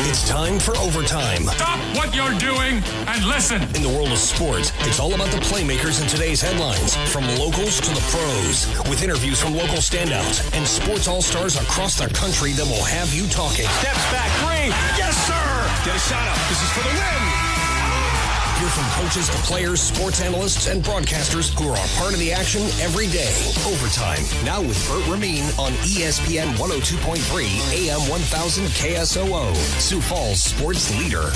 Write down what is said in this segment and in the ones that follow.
It's time for overtime. Stop what you're doing and listen. In the world of sports, it's all about the playmakers in today's headlines, from locals to the pros, with interviews from local standouts and sports all-stars across the country that will have you talking. Steps back, three. Yes, sir. Get a shot up. This is for the win. Hear from coaches to players, sports analysts, and broadcasters who are a part of the action every day. Overtime, now with Bert Rameen on ESPN 102.3 AM 1000 KSOO, Sioux Falls sports leader.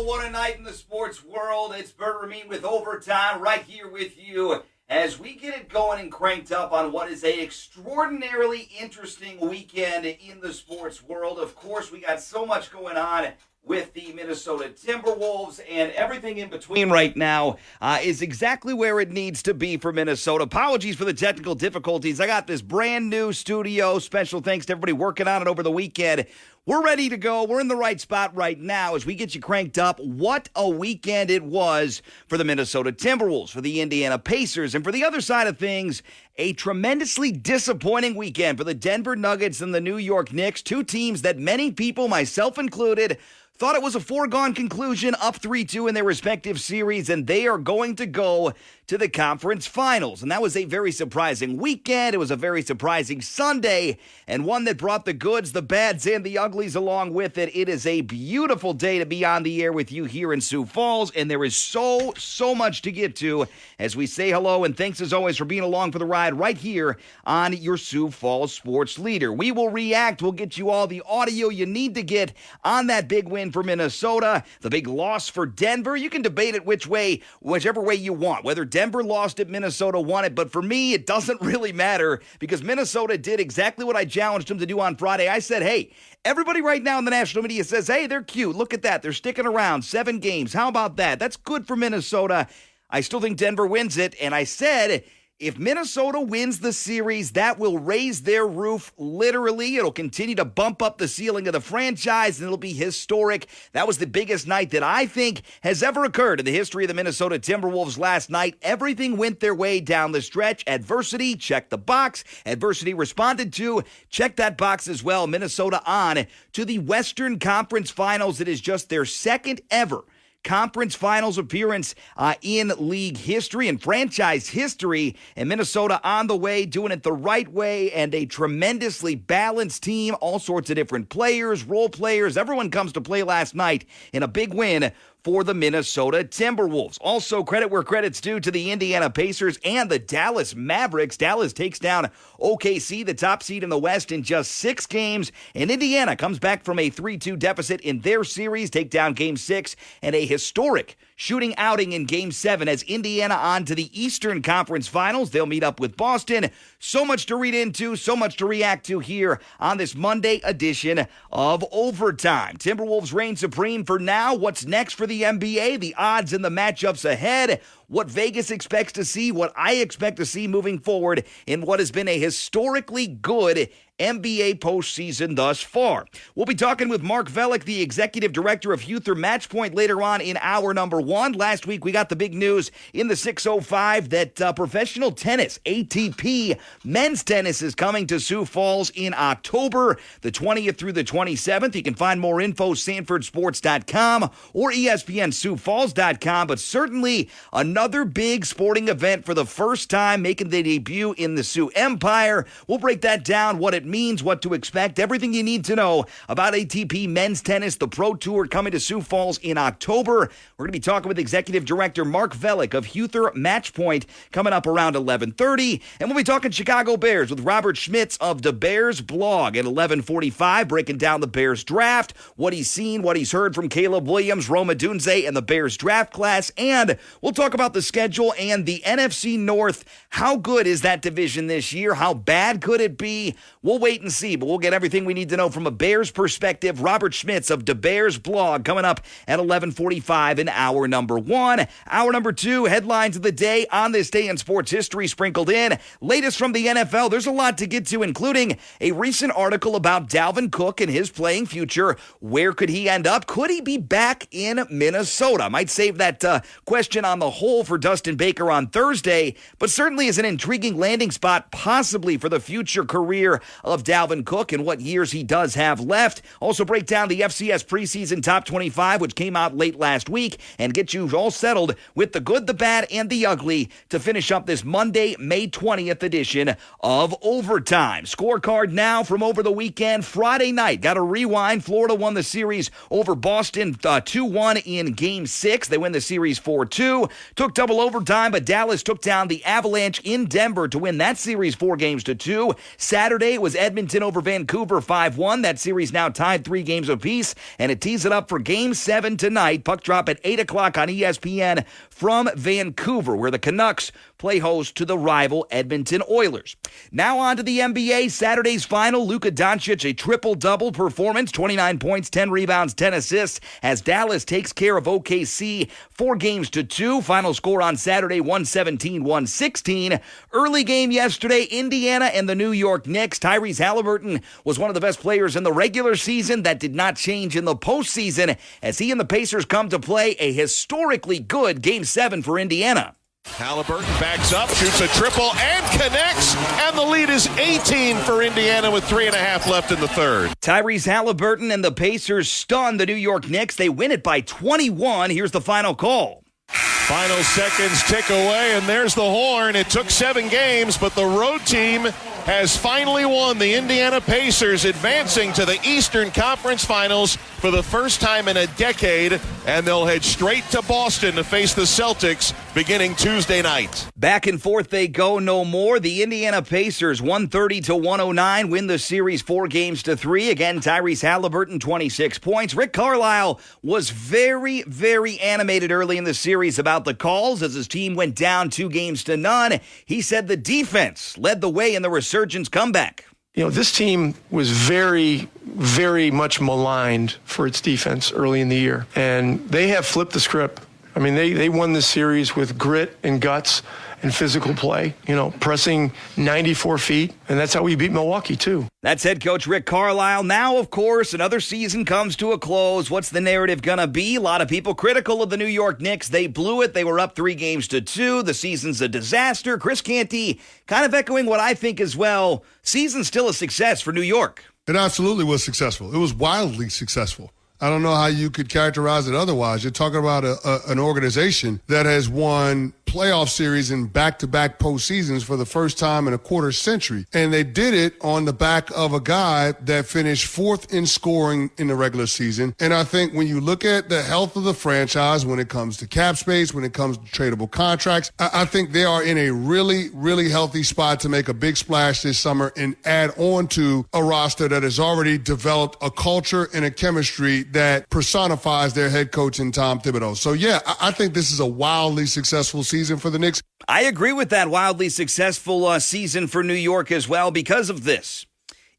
What a night in the sports world. It's Bert Rameen with Overtime right here with you as we get it going and cranked up on what is a extraordinarily interesting weekend in the sports world. Of course, we got so much going on with the Minnesota Timberwolves, and everything in between right now is exactly where it needs to be for Minnesota. Apologies for the technical difficulties. I got this brand new studio. Special thanks to everybody working on it over the weekend. We're ready to go. We're in the right spot right now as we get you cranked up. What a weekend it was for the Minnesota Timberwolves, for the Indiana Pacers, and for the other side of things, a tremendously disappointing weekend for the Denver Nuggets and the New York Knicks, two teams that many people, myself included, thought it was a foregone conclusion, up 3-2 in their respective series, and they are going to go to the conference finals. And that was a very surprising weekend. It was a very surprising Sunday, and one that brought the goods, the bads, and the uglies along with it. It is a beautiful day to be on the air with you here in Sioux Falls, and there is so much to get to as we say hello, and thanks as always for being along for the ride right here on your Sioux Falls sports leader. We will react. We'll get you all the audio you need to get on that big win for Minnesota, the big loss for Denver. You can debate it whichever way you want, whether Denver lost it, Minnesota won it, but for me, it doesn't really matter because Minnesota did exactly what I challenged them to do on Friday. I said, hey, everybody right now in the national media says, hey, they're cute. Look at that. They're sticking around 7 games. How about that? That's good for Minnesota. I still think Denver wins it, and I said, if Minnesota wins the series, that will raise their roof literally. It'll continue to bump up the ceiling of the franchise, and it'll be historic. That was the biggest night that I think has ever occurred in the history of the Minnesota Timberwolves last night. Everything went their way down the stretch. Adversity, check the box. Adversity responded to, check that box as well. Minnesota on to the Western Conference Finals. It is just their second ever conference finals appearance in league history and franchise history, and Minnesota on the way, doing it the right way, and a tremendously balanced team, all sorts of different players, role players, everyone comes to play last night in a big win for the Minnesota Timberwolves. Also, credit where credit's due to the Indiana Pacers and the Dallas Mavericks. Dallas takes down OKC, the top seed in the West, in just 6 games, and Indiana comes back from a 3-2 deficit in their series, take down Game 6, and a historic shooting outing in Game 7 as Indiana on to the Eastern Conference Finals. They'll meet up with Boston. So much to read into, so much to react to here on this Monday edition of Overtime. Timberwolves reign supreme for now. What's next for the NBA? The odds and the matchups ahead. What Vegas expects to see, what I expect to see moving forward in what has been a historically good NBA postseason thus far. We'll be talking with Mark Vellek, the executive director of Huether Matchpoint, later on in hour number 1. Last week, we got the big news in the 6:05 that professional tennis, ATP men's tennis, is coming to Sioux Falls in October, the 20th through the 27th. You can find more info, SanfordSports.com or ESPNSiouxFalls.com, but certainly another big sporting event for the first time, making the debut in the Sioux Empire. We'll break that down, what it means, what to expect, everything you need to know about ATP men's tennis, the Pro Tour coming to Sioux Falls in October. We're going to be talking with Executive Director Mark Vellek of Huether Matchpoint coming up around 11:30. And we'll be talking Chicago Bears with Robert Schmitz of the Bears blog at 11:45, breaking down the Bears draft, what he's seen, what he's heard from Caleb Williams, Rome Odunze, and the Bears draft class. And we'll talk about the schedule and the NFC North. How good is that division this year? How bad could it be? We'll we'll wait and see, but we'll get everything we need to know from a Bears perspective. Robert Schmitz of the Bears blog coming up at 11:45 in hour number 1. Hour number 2, headlines of the day on this day in sports history sprinkled in. Latest from the NFL. There's a lot to get to, including a recent article about Dalvin Cook and his playing future. Where could he end up? Could he be back in Minnesota? Might save that question on the whole for Dustin Baker on Thursday, but certainly is an intriguing landing spot possibly for the future career of Dalvin Cook and what years he does have left. Also break down the FCS preseason top 25, which came out late last week, and get you all settled with the good, the bad, and the ugly to finish up this Monday, May 20th edition of Overtime. Scorecard now from over the weekend. Friday night, got a rewind. Florida won the series over Boston 2-1 in Game 6. They win the series 4-2. Took double overtime, but Dallas took down the Avalanche in Denver to win that series 4-2. Saturday it was Edmonton over Vancouver 5-1. That series now tied 3 games apiece, and it tees it up for Game 7 tonight. Puck drop at 8 o'clock on ESPN from Vancouver, where the Canucks play host to the rival Edmonton Oilers. Now on to the NBA. Saturday's final, Luka Doncic, a triple-double performance, 29 points, 10 rebounds, 10 assists, as Dallas takes care of OKC 4-2. Final score on Saturday, 117-116. Early game yesterday, Indiana and the New York Knicks. Tyrese Halliburton was one of the best players in the regular season. That did not change in the postseason, as he and the Pacers come to play a historically good Game 7 for Indiana. Halliburton backs up, shoots a triple, and connects, and the lead is 18 for Indiana with 3.5 left in the third. Tyrese Halliburton and the Pacers stun the New York Knicks. They win it by 21. Here's the final call. Final seconds tick away, and there's the horn. It took 7 games, but the road team has finally won. The Indiana Pacers advancing to the Eastern Conference Finals for the first time in a decade, and they'll head straight to Boston to face the Celtics beginning Tuesday night. Back and forth they go no more. The Indiana Pacers 130-109 win the series 4-3. Again, Tyrese Halliburton 26 points. Rick Carlisle was very, very animated early in the series about the calls as his team went down 2-0. He said the defense led the way in the resurgence comeback. You know, this team was very, very much maligned for its defense early in the year, and they have flipped the script. I mean, they won this series with grit and guts and physical play, you know, pressing 94 feet, and that's how we beat Milwaukee, too. That's head coach Rick Carlisle. Now, of course, another season comes to a close. What's the narrative going to be? A lot of people critical of the New York Knicks. They blew it. They were up 3-2. The season's a disaster. Chris Canty kind of echoing what I think as well. Season's still a success for New York. It absolutely was successful. It was wildly successful. I don't know how you could characterize it otherwise. You're talking about an organization that has won playoff series in back-to-back postseasons for the first time in a quarter century. And they did it on the back of a guy that finished 4th in scoring in the regular season. And I think when you look at the health of the franchise, when it comes to cap space, when it comes to tradable contracts, I think they are in a really, really healthy spot to make a big splash this summer and add on to a roster that has already developed a culture and a chemistry that personifies their head coach in Tom Thibodeau. So, yeah, I think this is a wildly successful season for the Knicks. I agree with that wildly successful season for New York as well because of this.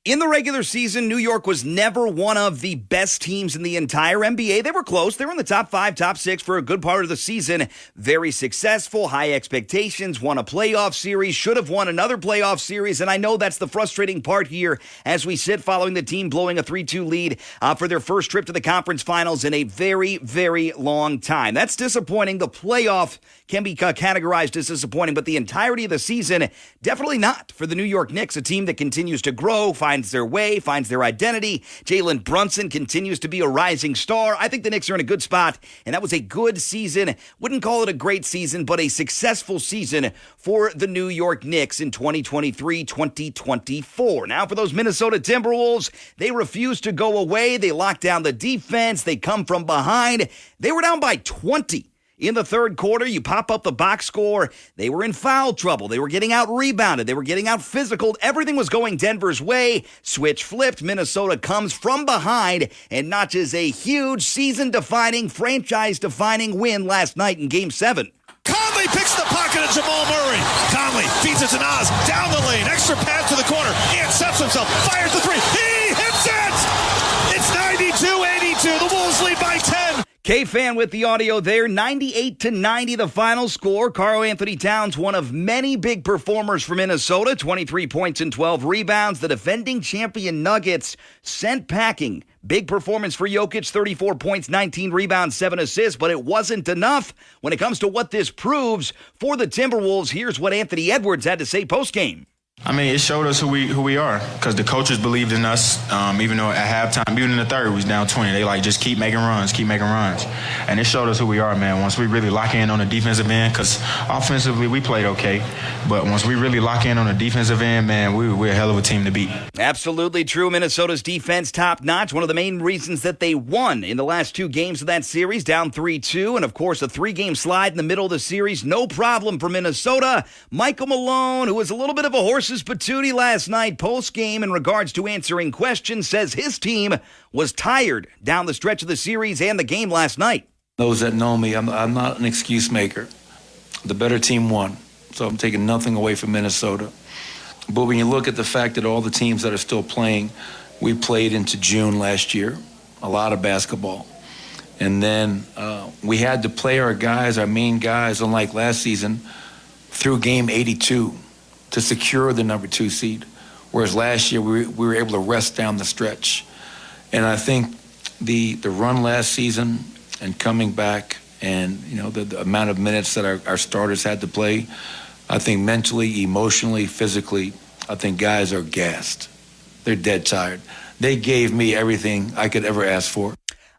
In the regular season, New York was never one of the best teams in the entire NBA. They were close. They were in the top 5, top 6 for a good part of the season. Very successful, high expectations, won a playoff series, should have won another playoff series, and I know that's the frustrating part here as we sit following the team blowing a 3-2 lead for their first trip to the conference finals in a very, very long time. That's disappointing. The playoff can be categorized as disappointing, but the entirety of the season, definitely not for the New York Knicks, a team that continues to grow, finds their way, finds their identity. Jalen Brunson continues to be a rising star. I think the Knicks are in a good spot, and that was a good season. Wouldn't call it a great season, but a successful season for the New York Knicks in 2023-2024. Now for those Minnesota Timberwolves, they refuse to go away. They lock down the defense. They come from behind. They were down by 20. In the third quarter, you pop up the box score. They were in foul trouble. They were getting out-rebounded. They were getting out-physical. Everything was going Denver's way. Switch flipped. Minnesota comes from behind and notches a huge season-defining, franchise-defining win last night in Game 7. Conley picks the pocket of Jamal Murray. Conley feeds it to Nas. Down the lane. Extra pass to the corner. Ant sets himself. Fires the three. He hits it! It's 92-82. The Wolves lead by 10. K-Fan with the audio there. 98-90 the final score. Karl Anthony Towns, one of many big performers for Minnesota. 23 points and 12 rebounds. The defending champion Nuggets sent packing. Big performance for Jokic, 34 points, 19 rebounds, 7 assists, but it wasn't enough when it comes to what this proves for the Timberwolves. Here's what Anthony Edwards had to say postgame. I mean, it showed us who we are because the coaches believed in us, even though at halftime, even in the third, we was down 20. They like, just keep making runs. And it showed us who we are, man. Once we really lock in on the defensive end, because offensively we played okay, but once we really lock in on the defensive end, man, we're a hell of a team to beat. Absolutely true. Minnesota's defense top-notch. One of the main reasons that they won in the last 2 games of that series, down 3-2, and of course a 3-game slide in the middle of the series. No problem for Minnesota. Michael Malone, who was a little bit of a horse's patootie last night post-game in regards to answering questions, says his team was tired down the stretch of the series and the game last night. Those that know me, I'm not an excuse maker. The better team won, so I'm taking nothing away from Minnesota. But when you look at the fact that all the teams that are still playing, we played into June last year, a lot of basketball. And then we had to play our guys, our main guys, unlike last season, through game 82 to secure the number 2 seed. Whereas last year we were able to rest down the stretch. And I think the run last season and coming back and, you know, the amount of minutes that our starters had to play, I think mentally, emotionally, physically, I think guys are gassed. They're dead tired. They gave me everything I could ever ask for.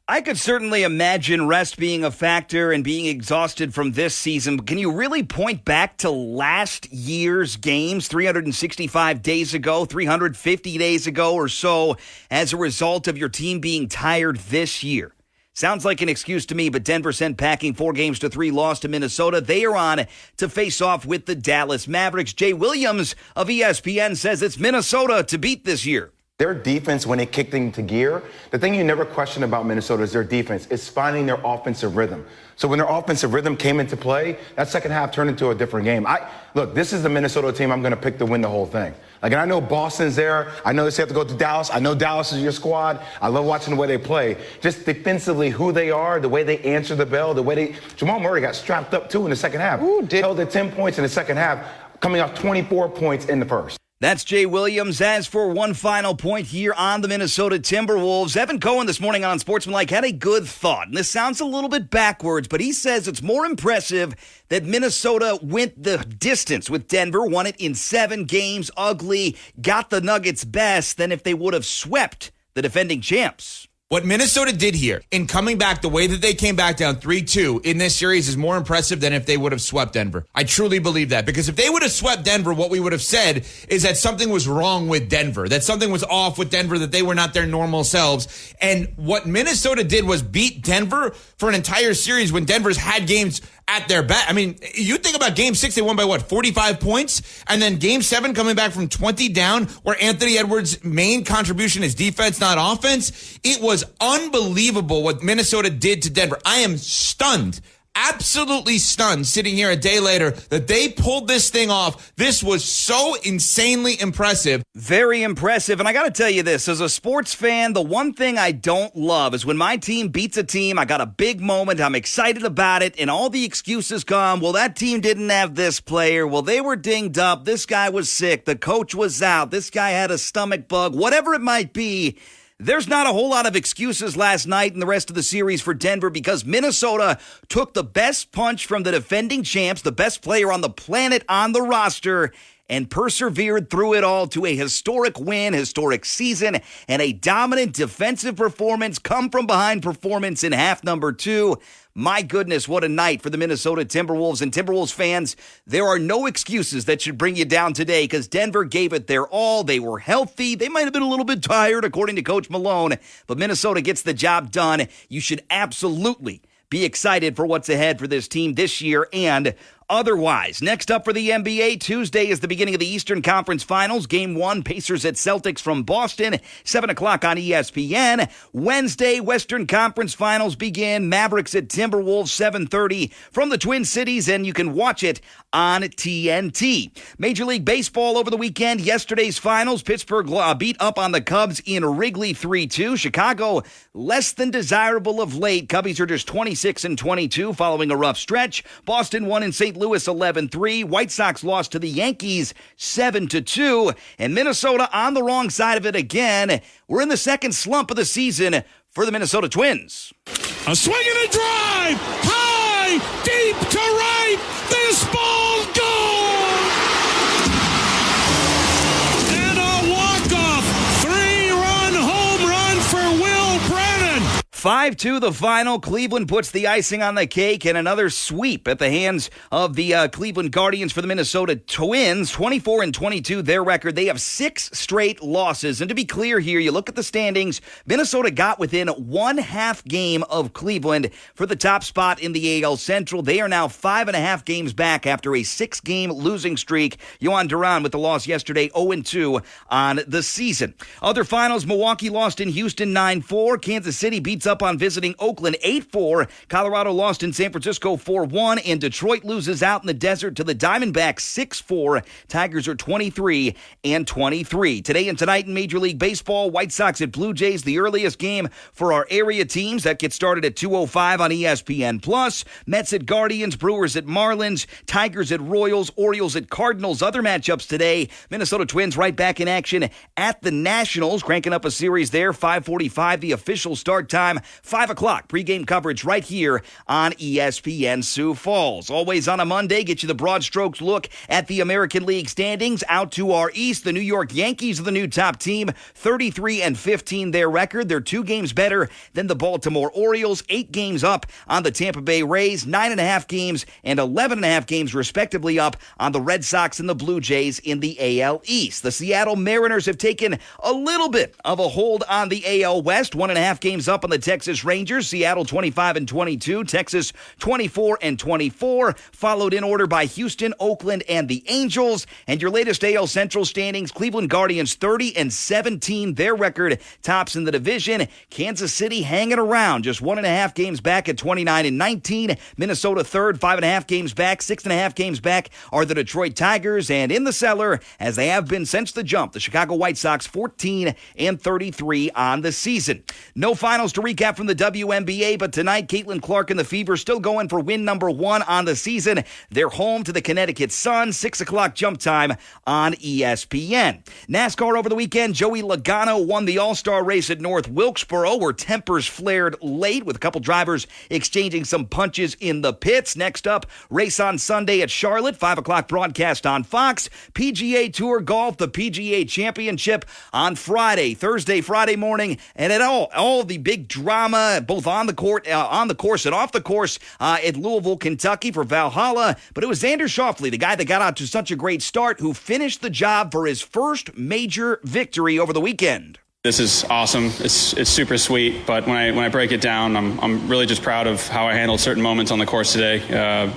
I could certainly imagine rest being a factor and being exhausted from this season. But can you really point back to last year's games, 365 days ago, 350 days ago or so, as a result of your team being tired this year? Sounds like an excuse to me, but Denver sent packing 4-3 loss to Minnesota. They are on to face off with the Dallas Mavericks. Jay Williams of ESPN says it's Minnesota to beat this year. Their defense, when they kicked into gear, the thing you never question about Minnesota is their defense. It's finding their offensive rhythm. So when their offensive rhythm came into play, that second half turned into a different game. Look, this is the Minnesota team I'm going to pick to win the whole thing. Like, and I know Boston's there. I know they have to go to Dallas. I know Dallas is your squad. I love watching the way they play. Just defensively, who they are, the way they answer the bell, the way they... Jamal Murray got strapped up, too, in the second half. Held at 10 points in the second half, coming off 24 points in the first. That's Jay Williams. As for one final point here on the Minnesota Timberwolves, Evan Cohen this morning on Sportsmanlike had a good thought. And this sounds a little bit backwards, but he says it's more impressive that Minnesota went the distance with Denver, won it in 7 games, ugly, got the Nuggets best than if they would have swept the defending champs. What Minnesota did here in coming back the way that they came back down 3-2 in this series is more impressive than if they would have swept Denver. I truly believe that, because if they would have swept Denver, what we would have said is that something was wrong with Denver, that something was off with Denver, that they were not their normal selves. And what Minnesota did was beat Denver for an entire series when Denver's had games at their back. I mean, you think about Game 6, they won by 45 points? And then Game 7 coming back from 20 down, where Anthony Edwards' main contribution is defense, not offense. It was unbelievable what Minnesota did to Denver. I am stunned. Absolutely stunned sitting here a day later that they pulled this thing off. This was so insanely impressive. Very impressive. And I got to tell you this, as a sports fan, the one thing I don't love is when my team beats a team, I got a big moment, I'm excited about it, and all the excuses come. Well, that team didn't have this player. Well, they were dinged up. This guy was sick. The coach was out. This guy had a stomach bug. Whatever it might be, there's not a whole lot of excuses last night and the rest of the series for Denver, because Minnesota took the best punch from the defending champs, the best player on the planet on the roster, and persevered through it all to a historic win, historic season, and a dominant defensive performance, come-from-behind performance in half number 2. My goodness, what a night for the Minnesota Timberwolves. And Timberwolves fans, there are no excuses that should bring you down today, because Denver gave it their all. They were healthy. They might have been a little bit tired, according to Coach Malone, but Minnesota gets the job done. You should absolutely be excited for what's ahead for this team this year and otherwise. Next up for the NBA, Tuesday is the beginning of the Eastern Conference Finals. Game 1, Pacers at Celtics from Boston, 7 o'clock on ESPN. Wednesday, Western Conference Finals begin. Mavericks at Timberwolves, 7:30 from the Twin Cities, and you can watch it on TNT. Major League Baseball over the weekend. Yesterday's finals, Pittsburgh beat up on the Cubs in Wrigley 3-2. Chicago, less than desirable of late. Cubbies are just 26-22 following a rough stretch. Boston won in St. Louis 11-3. White Sox lost to the Yankees 7-2. And Minnesota on the wrong side of it again. We're in the second slump of the season for the Minnesota Twins. A swing and a drive! High! Deep to right! This ball's gone! And a walk-off 3-run home run for Will Brennan! 5-2 the final. Cleveland puts the icing on the cake, and another sweep at the hands of the Cleveland Guardians for the Minnesota Twins. 24-22 their record. They have 6 straight losses. And to be clear here, you look at the standings, Minnesota got within 1/2 game of Cleveland for the top spot in the AL Central. They are now 5.5 games back after a 6-game losing streak. Yohan Duran with the loss yesterday, 0-2 on the season. Other finals, Milwaukee lost in Houston 9-4. Kansas City beats up on visiting Oakland 8-4. Colorado lost in San Francisco 4-1, and Detroit loses out in the desert to the Diamondbacks 6-4. Tigers are 23-23. Today and tonight in Major League Baseball, White Sox at Blue Jays, the earliest game for our area teams. That gets started at 2:05 on ESPN+. Mets at Guardians, Brewers at Marlins, Tigers at Royals, Orioles at Cardinals. Other matchups today, Minnesota Twins right back in action at the Nationals, cranking up a series there, 5:45 the official start time. 5 o'clock pregame coverage right here on ESPN Sioux Falls. Always on a Monday, get you the broad strokes look at the American League standings. Out to our east, the New York Yankees are the new top team, 33-15 their record. They're 2 games better than the Baltimore Orioles, 8 games up on the Tampa Bay Rays, 9.5 games and 11.5 games respectively up on the Red Sox and the Blue Jays in the AL East. The Seattle Mariners have taken a little bit of a hold on the AL West, 1.5 games up on the Texas Rangers, Seattle 25-22, Texas 24-24, followed in order by Houston, Oakland, and the Angels. And your latest AL Central standings, Cleveland Guardians 30-17, their record tops in the division. Kansas City hanging around, just 1.5 games back at 29-19. Minnesota third, 5.5 games back, 6.5 games back are the Detroit Tigers. And in the cellar, as they have been since the jump, the Chicago White Sox 14-33 on the season. No finals to recap from the WNBA, but tonight, Caitlin Clark and the Fever still going for win number 1 on the season. They're home to the Connecticut Sun, 6 o'clock jump time on ESPN. NASCAR over the weekend, Joey Logano won the All-Star race at North Wilkesboro, where tempers flared late with a couple drivers exchanging some punches in the pits. Next up, race on Sunday at Charlotte, 5 o'clock broadcast on Fox. PGA Tour Golf, the PGA Championship on Thursday, Friday morning, and at all the big drama, both on the court, on the course and off the course at Louisville, Kentucky for Valhalla. But it was Xander Schauffele, the guy that got out to such a great start, who finished the job for his first major victory over the weekend. This is awesome. It's super sweet, but when I break it down, I'm really just proud of how I handled certain moments on the course today.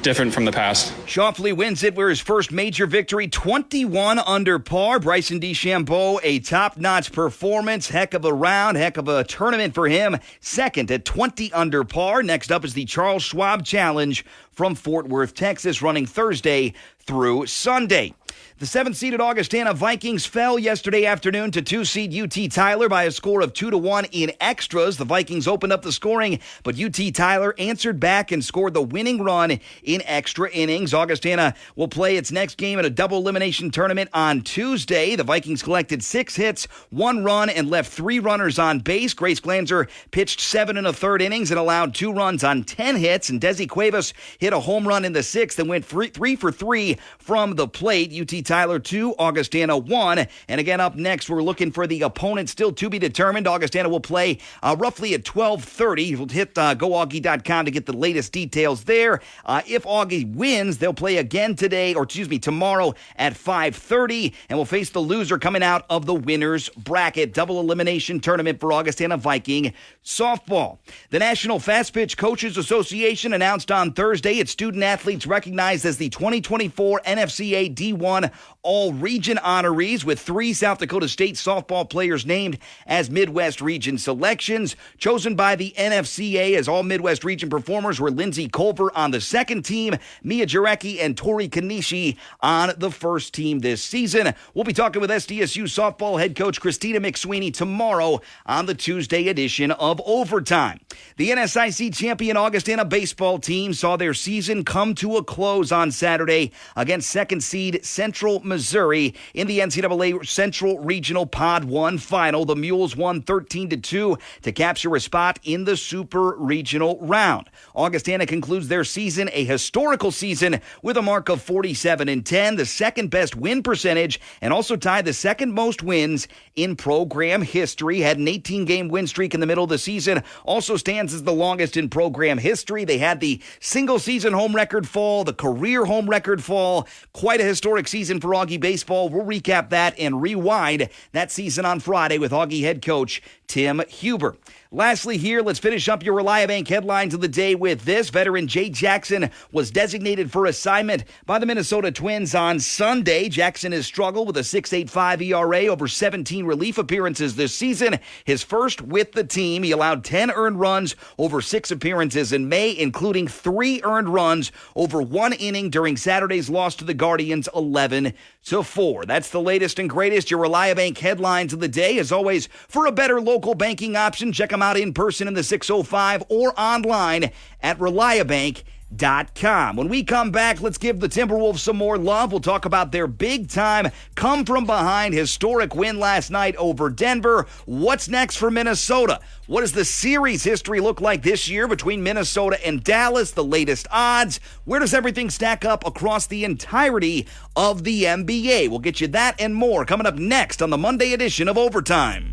Different from the past. Schauffele wins it for his first major victory, 21 under par. Bryson DeChambeau, a top-notch performance. Heck of a round, heck of a tournament for him. Second at 20 under par. Next up is the Charles Schwab Challenge from Fort Worth, Texas, running Thursday through Sunday. The 7th-seeded Augustana Vikings fell yesterday afternoon to 2-seed UT Tyler by a score of 2-1 in extras. The Vikings opened up the scoring, but UT Tyler answered back and scored the winning run in extra innings. Augustana will play its next game in a double elimination tournament on Tuesday. The Vikings collected 6 hits, 1 run, and left 3 runners on base. Grace Glanzer pitched 7 1/3 innings and allowed 2 runs on 10 hits, and Desi Cuevas hit a home run in the 6th and went 3 for 3 3 from the plate. UT Tyler 2, Augustana 1. And again, up next, we're looking for the opponent still to be determined. Augustana will play roughly at 12:30. We'll hit goaugie.com to get the latest details there. If Augie wins, they'll play again tomorrow at 5:30, and we'll face the loser coming out of the winner's bracket. Double elimination tournament for Augustana Viking softball. The National Fast Pitch Coaches Association announced on Thursday its student-athletes recognized as the 2024 NFCA D1 All-Region honorees, with 3 South Dakota State softball players named as Midwest Region selections. Chosen by the NFCA as all Midwest Region performers were Lindsay Culver on the second team, Mia Jarecki and Tori Kanishi on the first team this season. We'll be talking with SDSU softball head coach Christina McSweeney tomorrow on the Tuesday edition of Overtime. The NSIC champion Augustana baseball team saw their season come to a close on Saturday against second seed Central Missouri in the NCAA Central Regional Pod 1 final. The Mules won 13-2 to capture a spot in the Super Regional round. Augustana concludes their season a historical season with a mark of 47-10, the second best win percentage, and also tied the second most wins in program history. Had an 18-game win streak in the middle of the season. Also stands as the longest in program history. They had the single-season home record fall, the career home record fall. Quite a historic season for Augie baseball. We'll recap that and rewind that season on Friday with Augie head coach Tim Huber. Lastly here, let's finish up your Reliabank headlines of the day with this. Veteran Jay Jackson was designated for assignment by the Minnesota Twins on Sunday. Jackson has struggled with a 6.85 ERA over 17 relief appearances this season. His first with the team. He allowed 10 earned runs over 6 appearances in May, including 3 earned runs over 1 inning during Saturday's loss to the Guardians 11-4. That's the latest and greatest. Your Reliabank headlines of the day. As always, for a better local banking option, check them out in person in the 605 or online at reliabank.com. When we come back, let's give the Timberwolves some more love. We'll talk about their big-time come-from-behind historic win last night over Denver. What's next for Minnesota? What does the series history look like this year between Minnesota and Dallas? The latest odds. Where does everything stack up across the entirety of the NBA? We'll get you that and more coming up next on the Monday edition of Overtime.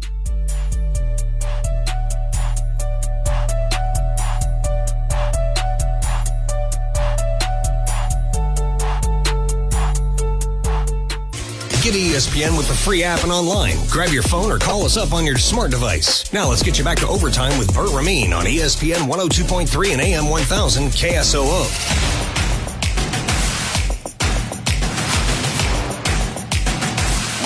Get ESPN with the free app and online. Grab your phone or call us up on your smart device. Now let's get you back to Overtime with Bert Rameen on ESPN 102.3 and AM 1000 KSOO.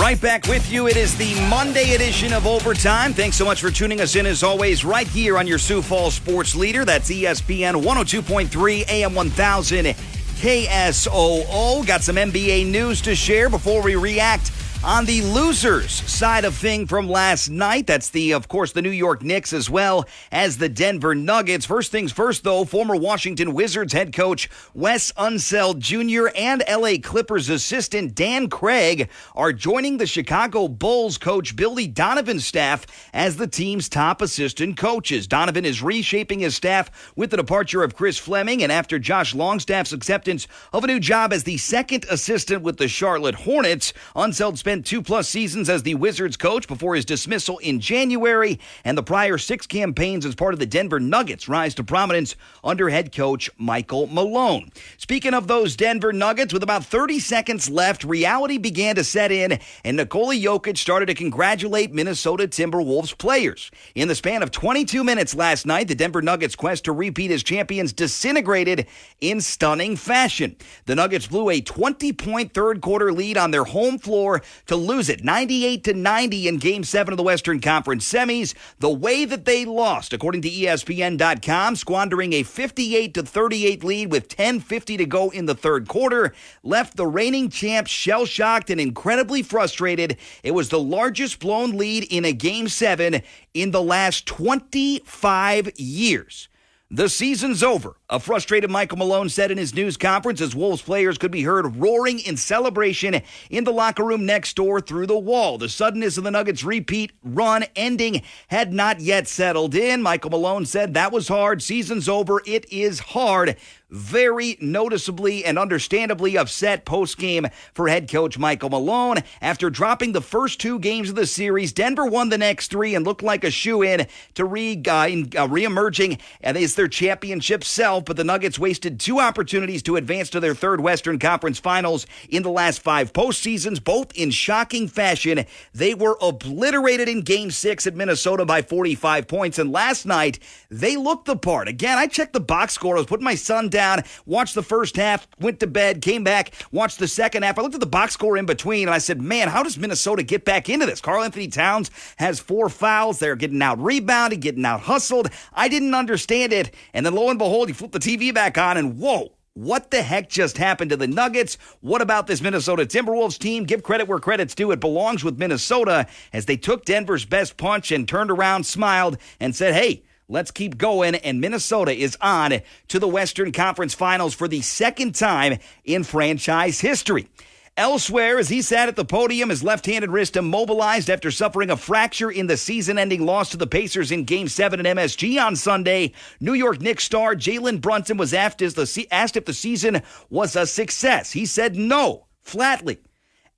Right back with you. It is the Monday edition of Overtime. Thanks so much for tuning us in, as always, right here on your Sioux Falls sports leader. That's ESPN 102.3 AM 1000 KSOO. Got some NBA news to share before we react on the losers side of thing from last night. That's of course, the New York Knicks as well as the Denver Nuggets. First things first, though, former Washington Wizards head coach Wes Unseld Jr. and LA Clippers assistant Dan Craig are joining the Chicago Bulls coach Billy Donovan's staff as the team's top assistant coaches. Donovan is reshaping his staff with the departure of Chris Fleming, and after Josh Longstaff's acceptance of a new job as the second assistant with the Charlotte Hornets, Unseld spent 2+ seasons as the Wizards coach before his dismissal in January, and the prior 6 campaigns as part of the Denver Nuggets rise to prominence under head coach Michael Malone. Speaking of those Denver Nuggets, with about 30 seconds left, reality began to set in, and Nikola Jokic started to congratulate Minnesota Timberwolves players. In the span of 22 minutes last night, the Denver Nuggets' quest to repeat as champions disintegrated in stunning fashion. The Nuggets blew a 20-point third-quarter lead on their home floor to lose it 98-90 in Game 7 of the Western Conference semis. The way that they lost, according to ESPN.com, squandering a 58-38 lead with 10:50 to go in the third quarter, left the reigning champs shell-shocked and incredibly frustrated. It was the largest blown lead in a Game 7 in the last 25 years. The season's over. A frustrated Michael Malone said in his news conference as Wolves players could be heard roaring in celebration in the locker room next door through the wall. The suddenness of the Nuggets' repeat run ending had not yet settled in. Michael Malone said that was hard. Season's over. It is hard. Very noticeably and understandably upset post-game for head coach Michael Malone. After dropping the first 2 games of the series, Denver won the next 3 and looked like a shoo-in to re-emerging as their championship self, but the Nuggets wasted 2 opportunities to advance to their 3rd Western Conference Finals in the last 5 postseasons, both in shocking fashion. They were obliterated in Game 6 at Minnesota by 45 points, and last night, they looked the part. Again, I checked the box score. I was putting my son down, watched the first half, went to bed, came back, watched the second half. I looked at the box score in between, and I said, man, how does Minnesota get back into this? Karl-Anthony Towns has 4 fouls. They're getting out-rebounded, getting out-hustled. I didn't understand it. And then lo and behold, you flip the TV back on, and whoa, what the heck just happened to the Nuggets? What about this Minnesota Timberwolves team? Give credit where credit's due. It belongs with Minnesota as they took Denver's best punch and turned around, smiled, and said, hey, let's keep going, and Minnesota is on to the Western Conference Finals for the 2nd time in franchise history. Elsewhere, as he sat at the podium, his left-handed wrist immobilized after suffering a fracture in the season-ending loss to the Pacers in Game 7 at MSG on Sunday, New York Knicks star Jalen Brunson was asked if the season was a success. He said no, flatly.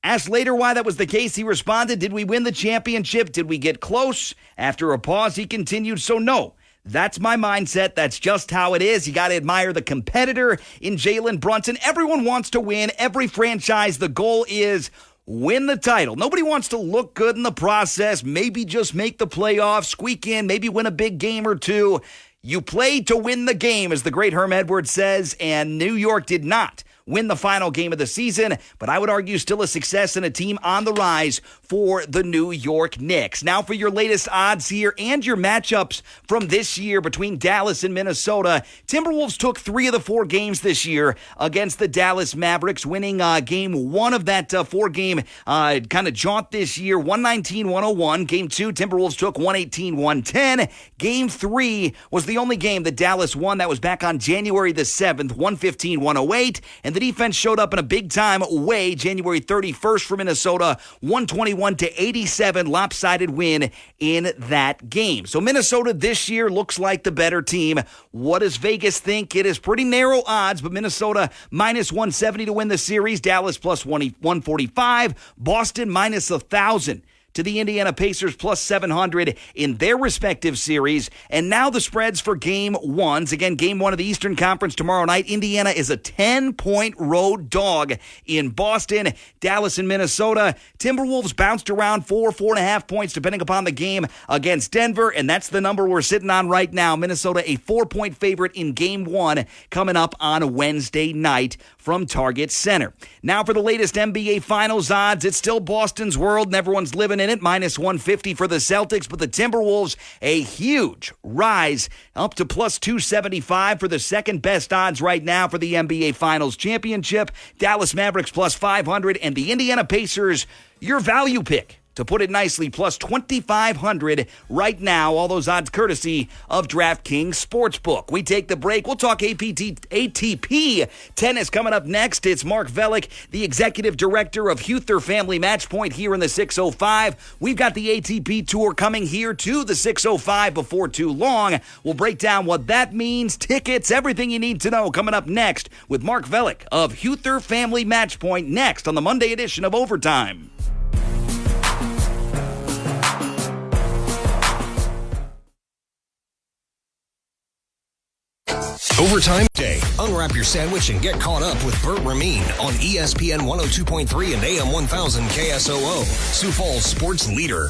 Asked later why that was the case, he responded, did we win the championship? Did we get close? After a pause, he continued, so no. That's my mindset. That's just how it is. You got to admire the competitor in Jalen Brunson. Everyone wants to win. Every franchise, the goal is win the title. Nobody wants to look good in the process, maybe just make the playoffs, squeak in, maybe win a big game or 2. You play to win the game, as the great Herm Edwards says, and New York did not win the final game of the season, but I would argue still a success and a team on the rise for the New York Knicks. Now for your latest odds here and your matchups from this year between Dallas and Minnesota. Timberwolves took 3 of the 4 games this year against the Dallas Mavericks, winning Game 1 of that 4-game kind of jaunt this year, 119-101. Game 2, Timberwolves took 118-110. Game 3 was the only game that Dallas won. That was back on January the 7th, 115-108. And the defense showed up in a big-time way January 31st for Minnesota, 121-87 lopsided win in that game. So Minnesota this year looks like the better team. What does Vegas think? It is pretty narrow odds, but Minnesota minus 170 to win the series, Dallas plus 145, Boston minus 1,000. To the Indiana Pacers plus 700 in their respective series. And now the spreads for Game 1s. Again, Game 1 of the Eastern Conference tomorrow night. Indiana is a 10-point road dog in Boston. Dallas and Minnesota. Timberwolves bounced around 4.5 points depending upon the game against Denver. And that's the number we're sitting on right now. Minnesota a 4-point favorite in Game 1 coming up on Wednesday night from Target Center. Now for the latest NBA Finals odds. It's still Boston's world and everyone's living in it. Minus 150 for the Celtics, but the Timberwolves, a huge rise up to plus 275 for the second best odds right now for the NBA Finals championship. Dallas Mavericks plus 500 and the Indiana Pacers, your value pick. To put it nicely, plus 2,500 right now. All those odds courtesy of DraftKings Sportsbook. We take the break. We'll talk ATP Tennis coming up next. It's Mark Vellek, the executive director of Huether Family Match Point here in the 605. We've got the ATP Tour coming here to the 605 before too long. We'll break down what that means, tickets, everything you need to know coming up next with Mark Vellek of Huether Family Match Point next on the Monday edition of Overtime. Overtime Day. Unwrap your sandwich and get caught up with Bert Rameen on ESPN 102.3 and AM 1000 KSOO, Sioux Falls sports leader.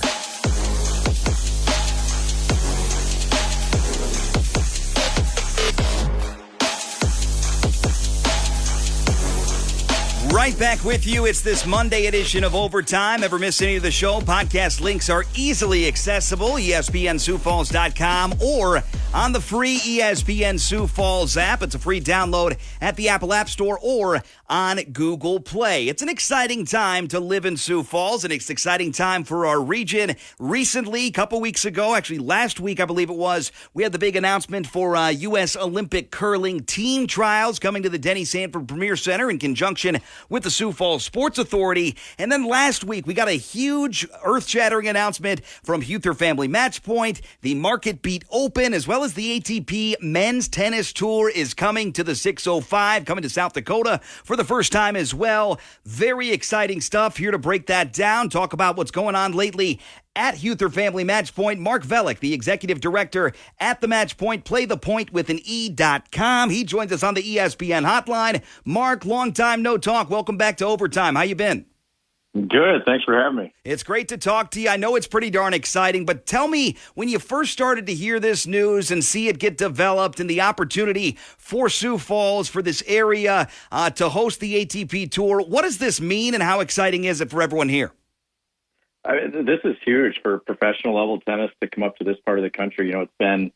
Right back with you. It's this Monday edition of Overtime. Ever miss any of the show? Podcast links are easily accessible. ESPNSiouxFalls.com or on the free ESPN Sioux Falls app. It's a free download at the Apple App Store or on Google Play. It's an exciting time to live in Sioux Falls, and it's an exciting time for our region. Recently, a couple weeks ago, actually last week I believe it was, we had the big announcement for U.S. Olympic curling team trials coming to the Denny Sanford Premier Center in conjunction with the Sioux Falls Sports Authority. And then last week we got a huge earth-shattering announcement from Huether Family Match Point. The Market Beat Open, as well as the ATP Men's Tennis Tour, is coming to the 605, coming to South Dakota for the first time as well. Very exciting stuff. Here to break that down, talk about what's going on lately at Huether Family Match Point. Mark Vellek, the executive director at the Match Point, playthepoint with an E.com. He joins us on the ESPN hotline. Mark, long time no talk. Welcome back to Overtime. How you been? Good. Thanks for having me. It's great to talk to you. I know it's pretty darn exciting, but tell me, when you first started to hear this news and see it get developed and the opportunity for Sioux Falls, for this area to host the ATP Tour, what does this mean and how exciting is it for everyone here? This is huge for professional level tennis to come up to this part of the country. It's been,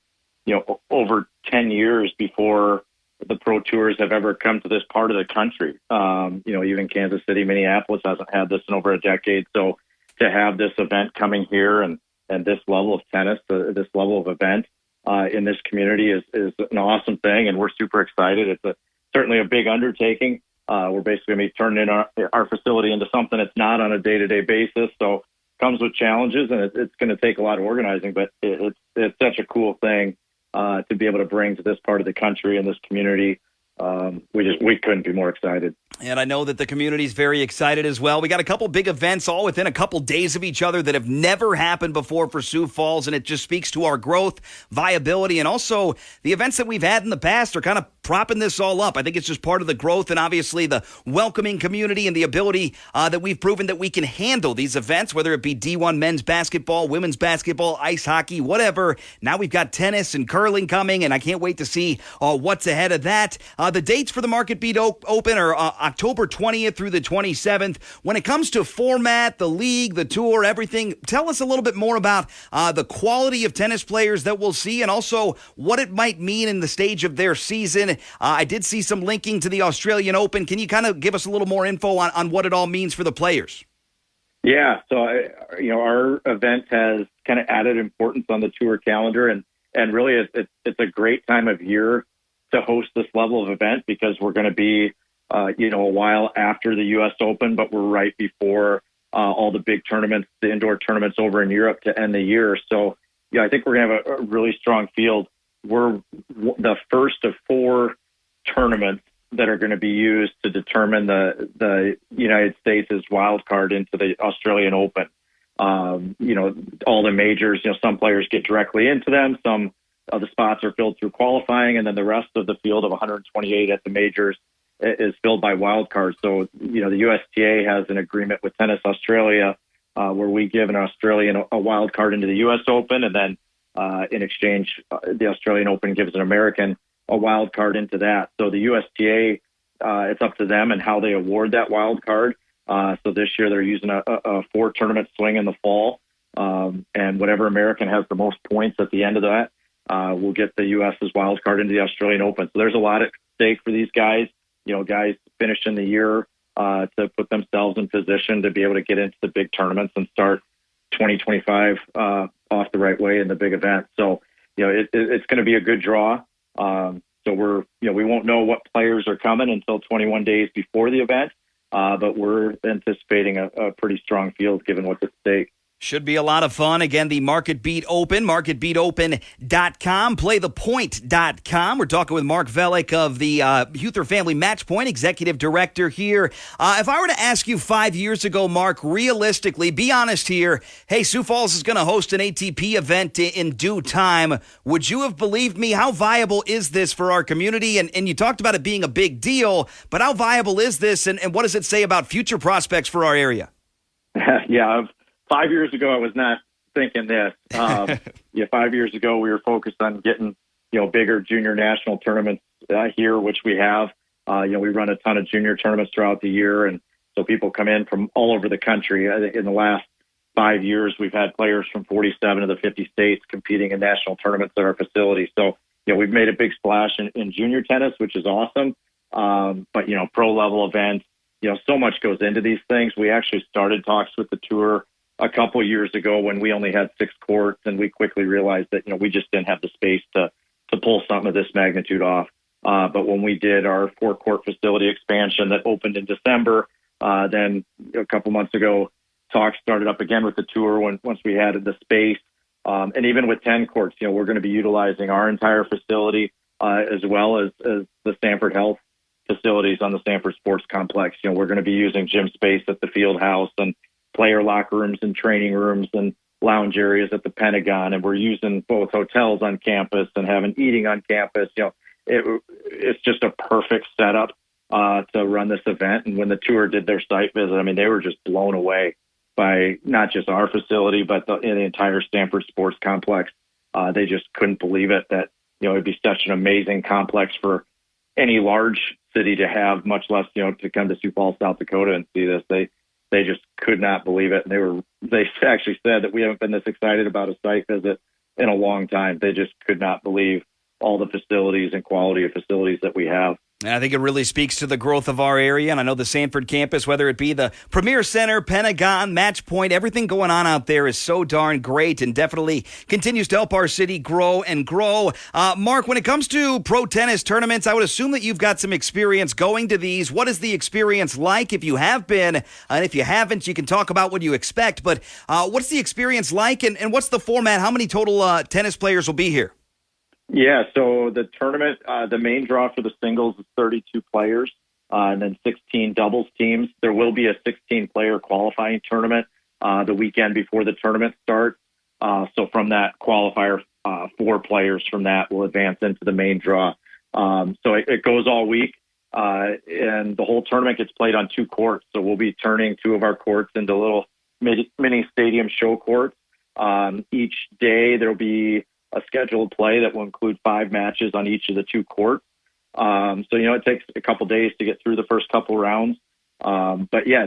over 10 years before the pro tours have ever come to this part of the country. Even Kansas City, Minneapolis hasn't had this in over a decade. So to have this event coming here and this level of tennis, this level of event in this community is an awesome thing. And we're super excited. It's certainly a big undertaking. We're basically going to be turning our facility into something that's not on a day-to-day basis. So it comes with challenges, and it's going to take a lot of organizing, but it's such a cool thing to be able to bring to this part of the country and this community. We couldn't be more excited. And I know that the community is very excited as well. We got a couple big events all within a couple days of each other that have never happened before for Sioux Falls, and it just speaks to our growth, viability, and also the events that we've had in the past are kind of propping this all up. I think it's just part of the growth and obviously the welcoming community and the ability that we've proven that we can handle these events, whether it be D1 men's basketball, women's basketball, ice hockey, whatever. Now we've got tennis and curling coming, and I can't wait to see what's ahead of that. The dates for the Market Beat Open are October 20th through the 27th. When it comes to format, the league, the tour, everything, tell us a little bit more about the quality of tennis players that we'll see and also what it might mean in the stage of their season. I did see some linking to the Australian Open. Can you kind of give us a little more info on what it all means for the players? Yeah, so our event has kind of added importance on the tour calendar, and really it's a great time of year to host this level of event because we're going to be a while after the U.S. Open, but we're right before all the big tournaments, the indoor tournaments over in Europe to end the year. So I think we're going to have a really strong field. We're the first of 4 tournaments that are going to be used to determine the United States' wild card into the Australian Open. All the majors, some players get directly into them. Some of the spots are filled through qualifying, and then the rest of the field of 128 at the majors is filled by wild cards. So, the USTA has an agreement with Tennis Australia where we give an Australian a wild card into the U.S. Open, and then in exchange, the Australian Open gives an American a wild card into that. So the USTA, it's up to them and how they award that wild card. So this year they're using a 4-tournament swing in the fall, and whatever American has the most points at the end of that will get the U.S.'s wild card into the Australian Open. So there's a lot at stake for these guys. Guys finishing the year to put themselves in position to be able to get into the big tournaments and start 2025 off the right way in the big event. So, it's going to be a good draw. So we won't know what players are coming until 21 days before the event, but we're anticipating a pretty strong field given what's at stake. Should be a lot of fun. Again, the Market Beat Open, marketbeatopen.com, playthepoint.com. We're talking with Mark Vellek of the Huether Family Match Point, executive director here. If I were to ask you 5 years ago, Mark, realistically, be honest here, hey, Sioux Falls is going to host an ATP event in due time, would you have believed me? How viable is this for our community? And you talked about it being a big deal, but how viable is this, and what does it say about future prospects for our area? Yeah, 5 years ago, I was not thinking this. 5 years ago, we were focused on getting, bigger junior national tournaments here, which we have. We run a ton of junior tournaments throughout the year, and so people come in from all over the country. In the last 5 years, we've had players from 47 of the 50 states competing in national tournaments at our facility. So, we've made a big splash in junior tennis, which is awesome. But, pro level events, so much goes into these things. We actually started talks with the tour a couple years ago when we only had 6 courts, and we quickly realized that, we just didn't have the space to pull something of this magnitude off. But when we did our 4-court facility expansion that opened in December, then a couple months ago, talks started up again with the tour once we had the space. And even with 10 courts, we're going to be utilizing our entire facility as well as the Stanford Health facilities on the Stanford Sports Complex. We're going to be using gym space at the field house and player locker rooms and training rooms and lounge areas at the Pentagon. And we're using both hotels on campus and having eating on campus. It's just a perfect setup to run this event. And when the tour did their site visit, they were just blown away by not just our facility, but the entire Stanford Sports Complex. They just couldn't believe it that, it'd be such an amazing complex for any large city to have, much less, to come to Sioux Falls, South Dakota and see this. They just could not believe it. And they actually said that we haven't been this excited about a site visit in a long time. They just could not believe all the facilities and quality of facilities that we have. And I think it really speaks to the growth of our area. And I know the Sanford campus, whether it be the Premier Center, Pentagon, Match Point, everything going on out there is so darn great and definitely continues to help our city grow and grow. Mark, when it comes to pro tennis tournaments, I would assume that you've got some experience going to these. What is the experience like if you have been? And if you haven't, you can talk about what you expect. But what's the experience like and what's the format? How many total tennis players will be here? Yeah, so the tournament, the main draw for the singles is 32 players, and then 16 doubles teams. There will be a 16-player qualifying tournament the weekend before the tournament starts. So from that qualifier, 4 players from that will advance into the main draw. So it goes all week, and the whole tournament gets played on 2 courts. So we'll be turning 2 of our courts into little mini stadium show courts. Each day there'll be a scheduled play that will include 5 matches on each of the 2 courts. So, it takes a couple days to get through the first couple rounds. But yeah,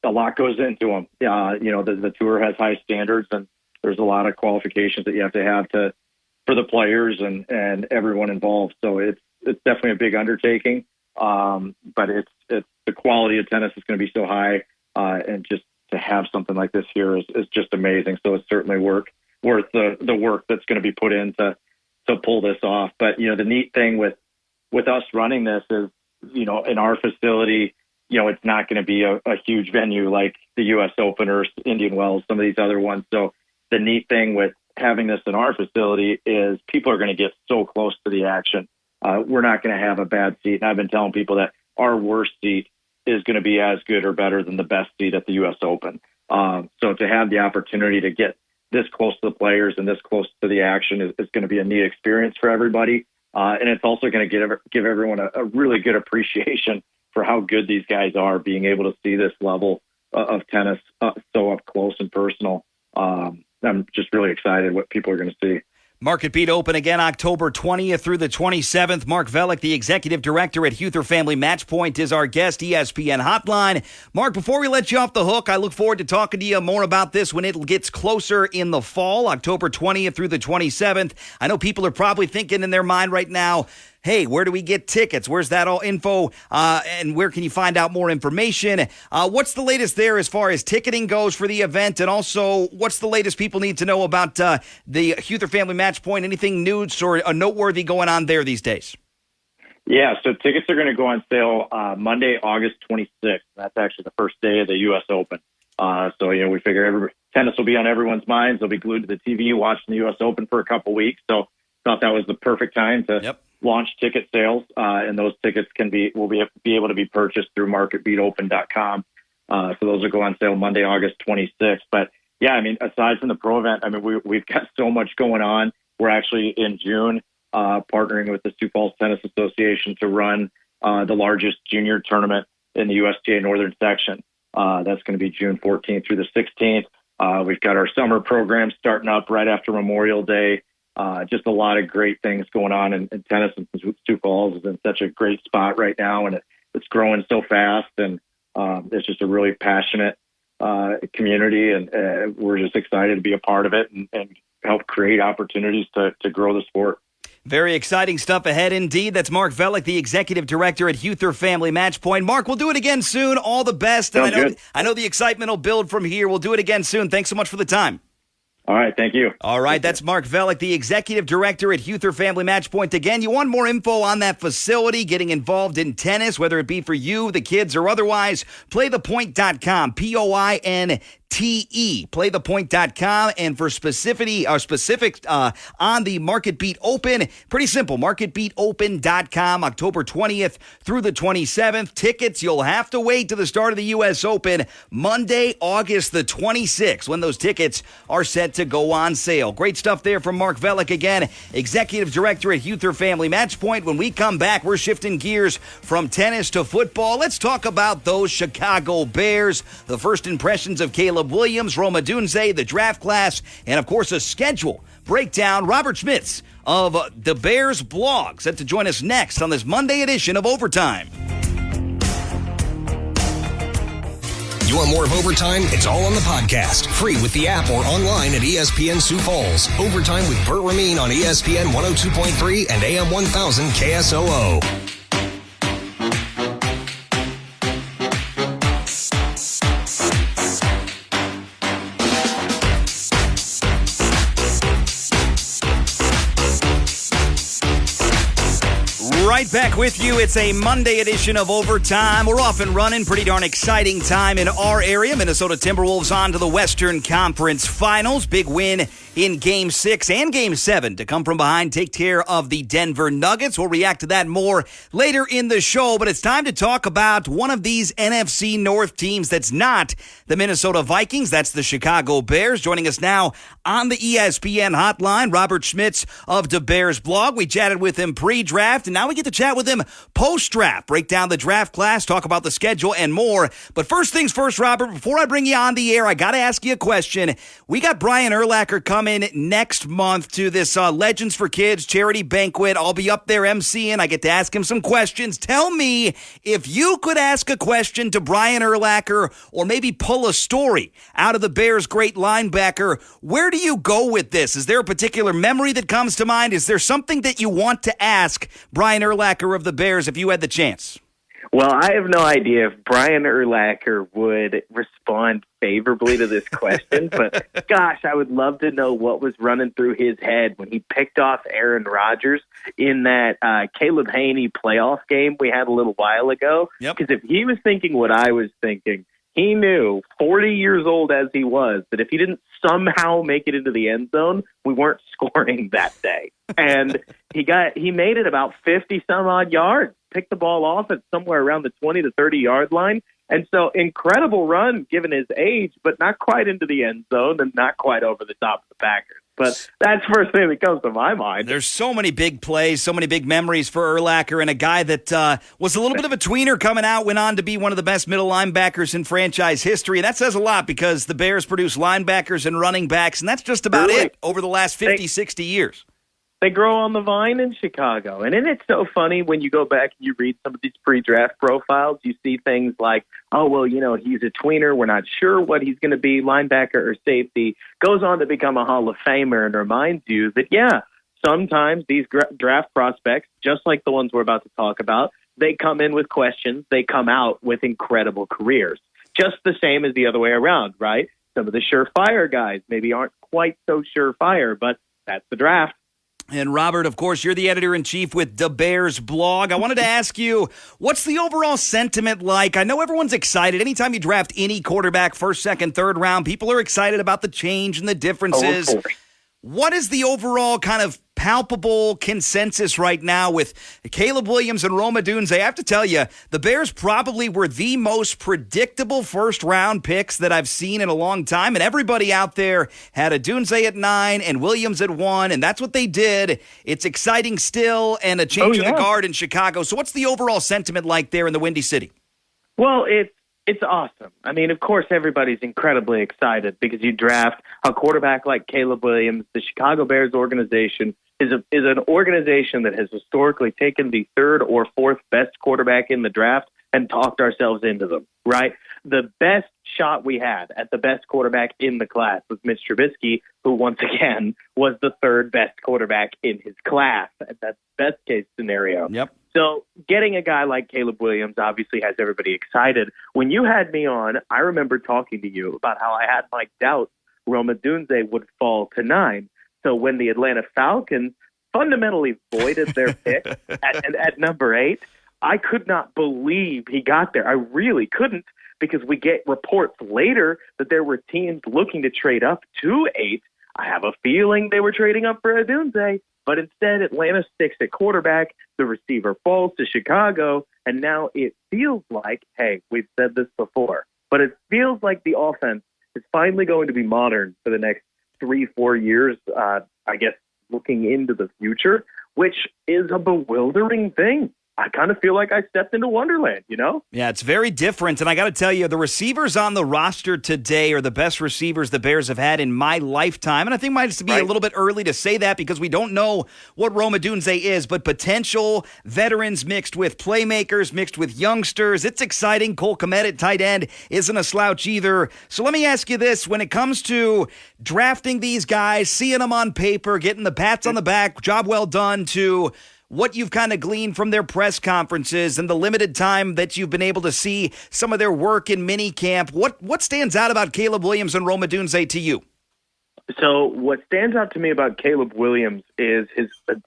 a lot goes into them. The tour has high standards and there's a lot of qualifications that you have to for the players and everyone involved. So it's definitely a big undertaking. But it's the quality of tennis is going to be so high. And just to have something like this here is just amazing. So it's certainly worth the work that's going to be put in to pull this off. But, the neat thing with us running this is, in our facility, it's not going to be a huge venue like the U.S. Open or Indian Wells, some of these other ones. So the neat thing with having this in our facility is people are going to get so close to the action. We're not going to have a bad seat. And I've been telling people that our worst seat is going to be as good or better than the best seat at the U.S. Open. So to have the opportunity to get this close to the players and this close to the action is going to be a neat experience for everybody. And it's also going to give everyone a really good appreciation for how good these guys are, being able to see this level of tennis so up close and personal. I'm just really excited what people are going to see. Market Beat Open again October 20th through the 27th. Mark Vellek, the executive director at Huether Family Match Point, is our guest, ESPN Hotline. Mark, before we let you off the hook, I look forward to talking to you more about this when it gets closer in the fall, October 20th through the 27th. I know people are probably thinking in their mind right now, hey, where do we get tickets? Where's that all info? And where can you find out more information? What's the latest there as far as ticketing goes for the event? And also, what's the latest people need to know about the Huether Family Match Point? Anything new or noteworthy going on there these days? Yeah, so tickets are going to go on sale Monday, August 26th. That's actually the first day of the U.S. Open. So, we figure tennis will be on everyone's minds. They'll be glued to the TV watching the U.S. Open for a couple weeks. So thought that was the perfect time to launch ticket sales. And those tickets will be able to be purchased through marketbeatopen.com. So those will go on sale Monday, August 26th. But yeah, aside from the pro event, we've got so much going on. We're actually in June partnering with the Sioux Falls Tennis Association to run the largest junior tournament in the USTA Northern Section. That's going to be June 14th through the 16th. We've got our summer program starting up right after Memorial Day. Just a lot of great things going on in tennis, and Sioux Falls is in such a great spot right now, and it's growing so fast, and it's just a really passionate community, and we're just excited to be a part of it and help create opportunities to grow the sport. Very exciting stuff ahead indeed. That's Mark Vellek, the executive director at Huether Family Match Point. Mark, we'll do it again soon. All the best. And I know the excitement will build from here. We'll do it again soon. Thanks so much for the time. All right, thank you. All right, that's Mark Vellek, the executive director at Huether Family Match Point. Again, you want more info on that facility, getting involved in tennis, whether it be for you, the kids, or otherwise, playthepointe.com, Pointe. Playthepointe.com, and for specifics on the Market Beat Open, pretty simple, marketbeatopen.com, October 20th through the 27th. Tickets, you'll have to wait to the start of the U.S. Open, Monday, August the 26th, when those tickets are set to go on sale. Great stuff there from Mark Vellek, again, executive director at Huether Family Match Point. When we come back, we're shifting gears from tennis to football. Let's talk about those Chicago Bears, the first impressions of Caleb Williams, Rome Odunze, the draft class, and of course a schedule breakdown. Robert Schmitz of the Bears blog set to join us next on this Monday edition of Overtime. You want more of Overtime? It's all on the podcast. Free with the app or online at ESPN Sioux Falls. Overtime with Bert Rameen on ESPN 102.3 and AM 1000 KSOO. Right back with you. It's a Monday edition of Overtime. We're off and running. Pretty darn exciting time in our area. Minnesota Timberwolves on to the Western Conference Finals. Big win in Game 6 and Game 7 to come from behind, take care of the Denver Nuggets. We'll react to that more later in the show, but it's time to talk about one of these NFC North teams that's not the Minnesota Vikings. That's the Chicago Bears. Joining us now on the ESPN hotline, Robert Schmitz of the Bears blog. We chatted with him pre-draft, and now we get to chat with him post-draft, break down the draft class, talk about the schedule, and more. But first things first, Robert, before I bring you on the air, I got to ask you a question. We got Brian Urlacher coming next month to this Legends for Kids charity banquet. I'll be up there emceeing. I get to ask him some questions. Tell me, if you could ask a question to Brian Urlacher or maybe pull a story out of the Bears' great linebacker, where do you go with this? Is there a particular memory that comes to mind? Is there something that you want to ask Brian Urlacher of the Bears if you had the chance? Well, I have no idea if Brian Urlacher would respond favorably to this question, but gosh, I would love to know what was running through his head when he picked off Aaron Rodgers in that Caleb Haney playoff game we had a little while ago. Because if he was thinking what I was thinking, he knew, 40 years old as he was, that if he didn't somehow make it into the end zone, we weren't scoring that day. And he made it about 50-some-odd yards, picked the ball off at somewhere around the 20 to 30-yard line. And so incredible run given his age, but not quite into the end zone and not quite over the top of the Packers. But that's the first thing that comes to my mind. There's so many big plays, so many big memories for Urlacher, and a guy that was a little bit of a tweener coming out, went on to be one of the best middle linebackers in franchise history. And that says a lot because the Bears produce linebackers and running backs, and that's just about it over the last 50, 60 years. They grow on the vine in Chicago. And isn't it so funny when you go back and you read some of these pre-draft profiles, you see things like, oh, well, he's a tweener. We're not sure what he's going to be, linebacker or safety. Goes on to become a Hall of Famer and reminds you that, sometimes these draft prospects, just like the ones we're about to talk about, they come in with questions. They come out with incredible careers. Just the same as the other way around, right? Some of the surefire guys maybe aren't quite so surefire, but that's the draft. And Robert, of course, you're the editor-in-chief with the Bears blog. I wanted to ask you, what's the overall sentiment like? I know everyone's excited. Anytime you draft any quarterback, first, second, third round, people are excited about the change and the differences. What is the overall kind of palpable consensus right now with Caleb Williams and Rome Odunze? I have to tell you, the Bears probably were the most predictable first-round picks that I've seen in a long time, and everybody out there had Odunze at 9 and Williams at 1, and that's what they did. It's exciting still, and a change of the guard in Chicago. So what's the overall sentiment like there in the Windy City? Well, it's awesome. I mean, of course, everybody's incredibly excited because you draft a quarterback like Caleb Williams. The Chicago Bears organization is an organization that has historically taken the third or fourth best quarterback in the draft and talked ourselves into them, right? The best shot we had at the best quarterback in the class was Mitch Trubisky, who once again was the third best quarterback in his class. That's best case scenario. Yep. So getting a guy like Caleb Williams obviously has everybody excited. When you had me on, I remember talking to you about how I had my doubts Rome Odunze would fall to 9. So when the Atlanta Falcons fundamentally voided their pick at number 8, I could not believe he got there. I really couldn't, because we get reports later that there were teams looking to trade up to 8. I have a feeling they were trading up for Odunze, but instead Atlanta sticks at quarterback, the receiver falls to Chicago, and now it feels like, hey, we've said this before, but it feels like the offense is finally going to be modern for the next 3-4 years, I guess, looking into the future, which is a bewildering thing. I kind of feel like I stepped into Wonderland, you know? Yeah, it's very different. And I got to tell you, the receivers on the roster today are the best receivers the Bears have had in my lifetime. And I think it might be a little bit early to say that because we don't know what Rome Odunze is, but potential veterans mixed with playmakers, mixed with youngsters. It's exciting. Cole Kmet at tight end isn't a slouch either. So let me ask you this. When it comes to drafting these guys, seeing them on paper, getting the pats on the back, job well done, to what you've kind of gleaned from their press conferences and the limited time that you've been able to see some of their work in mini camp, what stands out about Caleb Williams and Rome Odunze to you? So what stands out to me about Caleb Williams is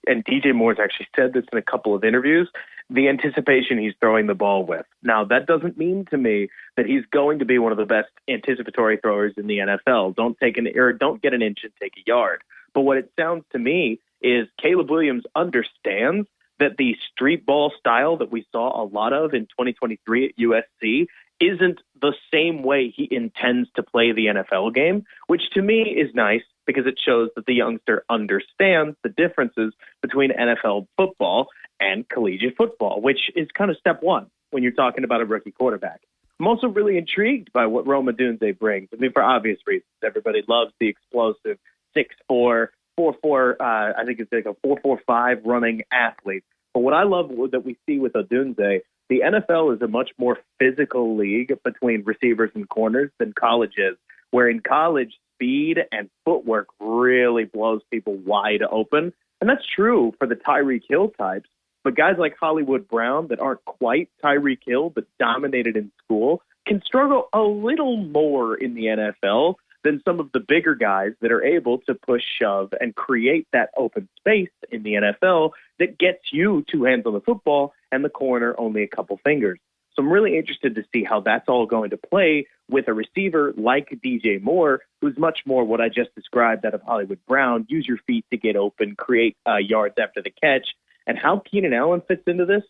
and DJ Moore's actually said this in a couple of interviews, the anticipation he's throwing the ball with. Now, that doesn't mean to me that he's going to be one of the best anticipatory throwers in the NFL. Don't get an inch and take a yard. But what it sounds to me is Caleb Williams understands that the street ball style that we saw a lot of in 2023 at USC isn't the same way he intends to play the NFL game, which to me is nice because it shows that the youngster understands the differences between NFL football and collegiate football, which is kind of step one when you're talking about a rookie quarterback. I'm also really intrigued by what Rome Odunze brings. I mean, for obvious reasons, everybody loves the explosive 6'4", 4'4", I think it's like a 4.45 running athlete. But what I love that we see with Odunze, the NFL is a much more physical league between receivers and corners than college is, where in college, speed and footwork really blows people wide open. And that's true for the Tyreek Hill types. But guys like Hollywood Brown that aren't quite Tyreek Hill but dominated in school can struggle a little more in the NFL than some of the bigger guys that are able to push, shove, and create that open space in the NFL that gets you 2 hands on the football and the corner only a couple fingers. So I'm really interested to see how that's all going to play with a receiver like DJ Moore, who's much more what I just described out of Hollywood Brown, use your feet to get open, create yards after the catch. And how Keenan Allen fits into this,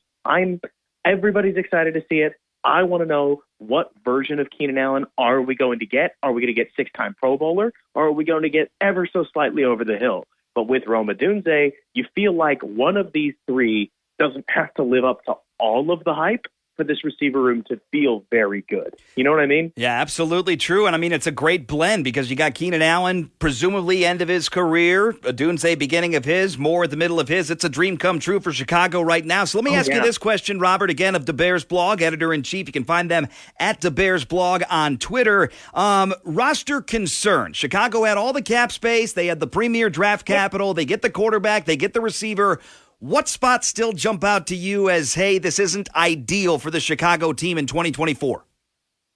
everybody's excited to see it. I want to know, what version of Keenan Allen are we going to get? Are we going to get 6-time Pro Bowler, or are we going to get ever so slightly over the hill? But with Rome Odunze, you feel like one of these 3 doesn't have to live up to all of the hype for this receiver room to feel very good. You know what I mean? Yeah, absolutely true. And I mean, it's a great blend because you got Keenan Allen, presumably end of his career, Odunze beginning of his, Moore at the middle of his. It's a dream come true for Chicago right now. So let me ask you this question, Robert, again, of the Bears blog, editor-in-chief. You can find them at the Bears blog on Twitter. Roster concern. Chicago had all the cap space. They had the premier draft capital. They get the quarterback. They get the receiver. What spots still jump out to you as, hey, this isn't ideal for the Chicago team in 2024?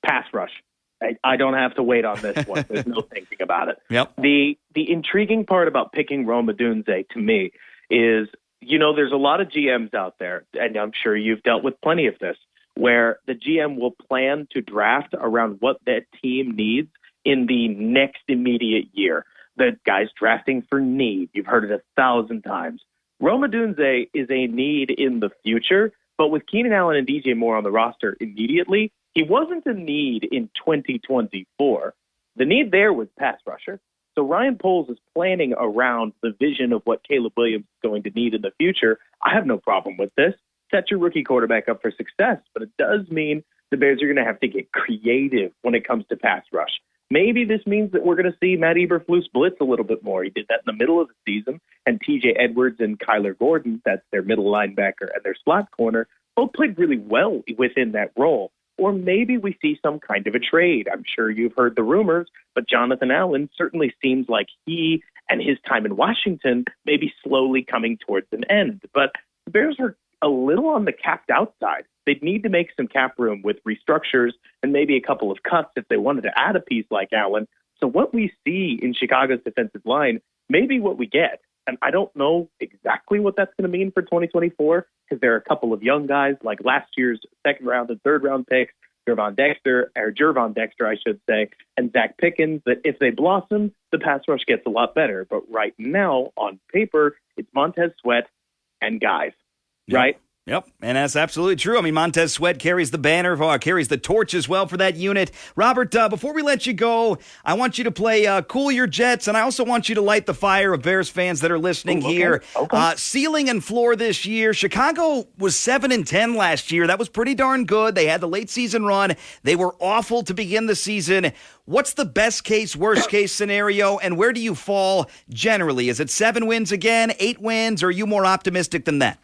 Pass rush. I don't have to wait on this one. There's no thinking about it. Yep. The intriguing part about picking Rome Odunze to me is, there's a lot of GMs out there, and I'm sure you've dealt with plenty of this, where the GM will plan to draft around what that team needs in the next immediate year. The guy's drafting for need. You've heard it 1,000 times. Rome Odunze is a need in the future, but with Keenan Allen and DJ Moore on the roster immediately, he wasn't a need in 2024. The need there was pass rusher. So Ryan Poles is planning around the vision of what Caleb Williams is going to need in the future. I have no problem with this. Set your rookie quarterback up for success, but it does mean the Bears are going to have to get creative when it comes to pass rush. Maybe this means that we're going to see Matt Eberflus blitz a little bit more. He did that in the middle of the season, and TJ Edwards and Kyler Gordon, that's their middle linebacker and their slot corner, both played really well within that role. or maybe we see some kind of a trade. I'm sure you've heard the rumors, but Jonathan Allen certainly seems like he and his time in Washington may be slowly coming towards an end. But the Bears are a little on the capped out side. They'd need to make some cap room with restructures and maybe a couple of cuts if they wanted to add a piece like Allen. So what we see in Chicago's defensive line may be what we get. And I don't know exactly what that's going to mean for 2024 because there are a couple of young guys like last year's second round and third round picks, Gervon Dexter, I should say, and Zach Pickens, that if they blossom, the pass rush gets a lot better. But right now, on paper, it's Montez Sweat and guys, right? Yep, and that's absolutely true. I mean, Montez Sweat carries the banner, carries the torch as well for that unit. Robert, before we let you go, I want you to play Cool Your Jets, and I also want you to light the fire of Bears fans that are listening here. Okay. Ceiling and floor this year. Chicago was 7-10 last year. That was pretty darn good. They had the late season run. They were awful to begin the season. What's the best case, worst case scenario, and where do you fall generally? Is it 7 wins again, 8 wins, or are you more optimistic than that?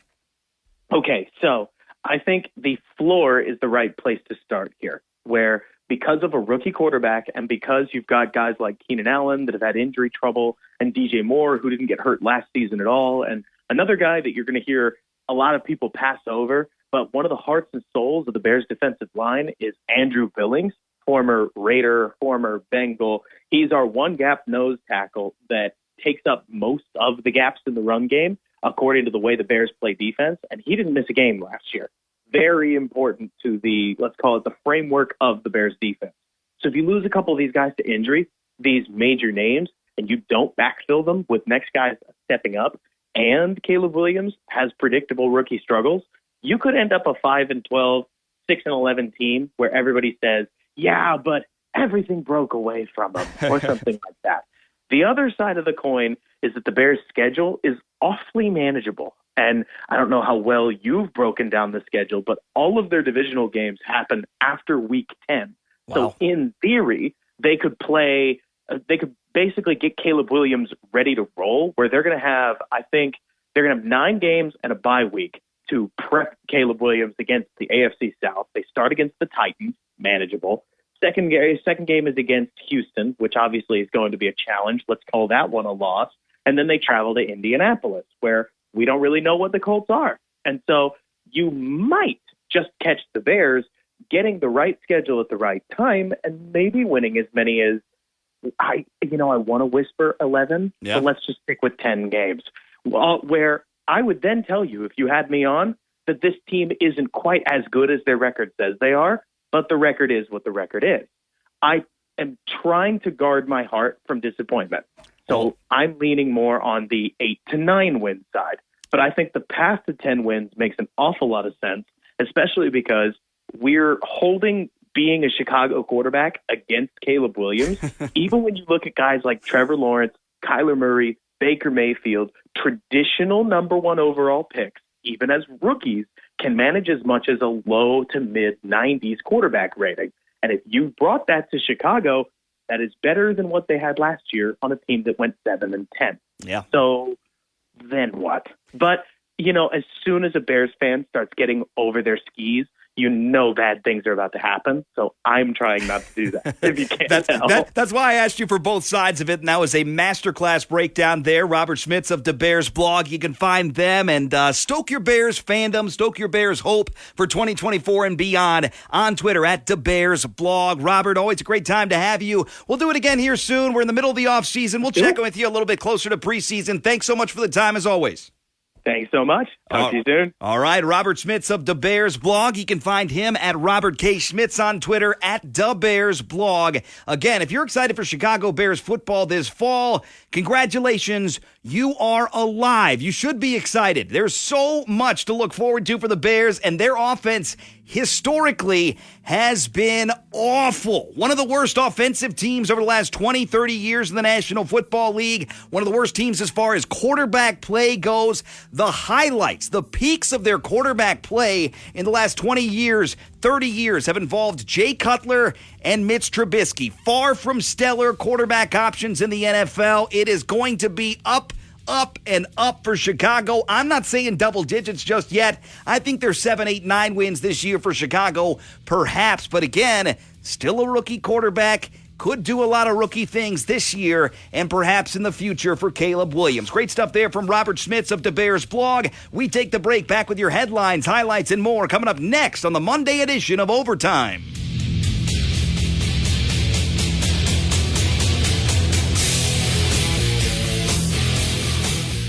Okay, so I think the floor is the right place to start here, where because of a rookie quarterback and because you've got guys like Keenan Allen that have had injury trouble and DJ Moore who didn't get hurt last season at all, and another guy that you're going to hear a lot of people pass over, but one of the hearts and souls of the Bears defensive line is Andrew Billings, former Raider, former Bengal. He's our one-gap nose tackle that takes up most of the gaps in the run game, according to the way the Bears play defense, and he didn't miss a game last year. Very important to the, let's call it the framework of the Bears defense. So if you lose a couple of these guys to injury, these major names, and you don't backfill them with next guys stepping up, and Caleb Williams has predictable rookie struggles, you could end up a 5-12, 6-11 team where everybody says, yeah, but everything broke away from them, or something like that. The other side of the coin is that the Bears' schedule is awfully manageable. And I don't know how well you've broken down the schedule, but all of their divisional games happen after week 10. Wow. So in theory, they could basically get Caleb Williams ready to roll, where they're going to have, I think, they're going to have 9 games and a bye week to prep Caleb Williams against the AFC South. They start against the Titans, manageable. Second game is against Houston, which obviously is going to be a challenge. Let's call that one a loss. And then they travel to Indianapolis, where we don't really know what the Colts are. And so you might just catch the Bears getting the right schedule at the right time and maybe winning as many as, I want to whisper 11, but let's just stick with 10 games. Well, where I would then tell you, if you had me on, that this team isn't quite as good as their record says they are, but the record is what the record is. I am trying to guard my heart from disappointment. So I'm leaning more on the 8 to 9 win side. But I think the path to 10 wins makes an awful lot of sense, especially because we're holding being a Chicago quarterback against Caleb Williams. Even when you look at guys like Trevor Lawrence, Kyler Murray, Baker Mayfield, traditional number 1 overall picks, even as rookies, can manage as much as a low to mid 90s quarterback rating. And if you brought that to Chicago, that is better than what they had last year on a team that went 7-10. Yeah. So then what? But, as soon as a Bears fan starts getting over their skis, bad things are about to happen. So I'm trying not to do that, if you can't tell. That's why I asked you for both sides of it, and that was a masterclass breakdown there. Robert Schmitz of the Bears blog. You can find them and stoke your Bears fandom, stoke your Bears hope for 2024 and beyond on Twitter at the Bears blog. Robert, always a great time to have you. We'll do it again here soon. We're in the middle of the offseason. We'll check in with you a little bit closer to preseason. Thanks so much for the time, as always. Thanks so much. Talk to you soon. All right, Robert Schmitz of the Bears blog. You can find him at Robert K. Schmitz on Twitter at the Bears blog. Again, if you're excited for Chicago Bears football this fall, congratulations. You are alive. You should be excited. There's so much to look forward to for the Bears, and their offense historically has been awful. One of the worst offensive teams over the last 20, 30 years in the National Football League. One of the worst teams as far as quarterback play goes. The highlights, the peaks of their quarterback play in the last 20 years, 30 years have involved Jay Cutler and Mitch Trubisky. Far from stellar quarterback options in the NFL. It is going to be up up and up for Chicago. I'm not saying double digits just yet. I think there's 7, 8, 9 wins this year for Chicago, perhaps. But again, still a rookie quarterback. Could do a lot of rookie things this year and perhaps in the future for Caleb Williams. Great stuff there from Robert Schmitz of the Bears blog. We take the break, back with your headlines, highlights, and more coming up next on the Monday edition of Overtime.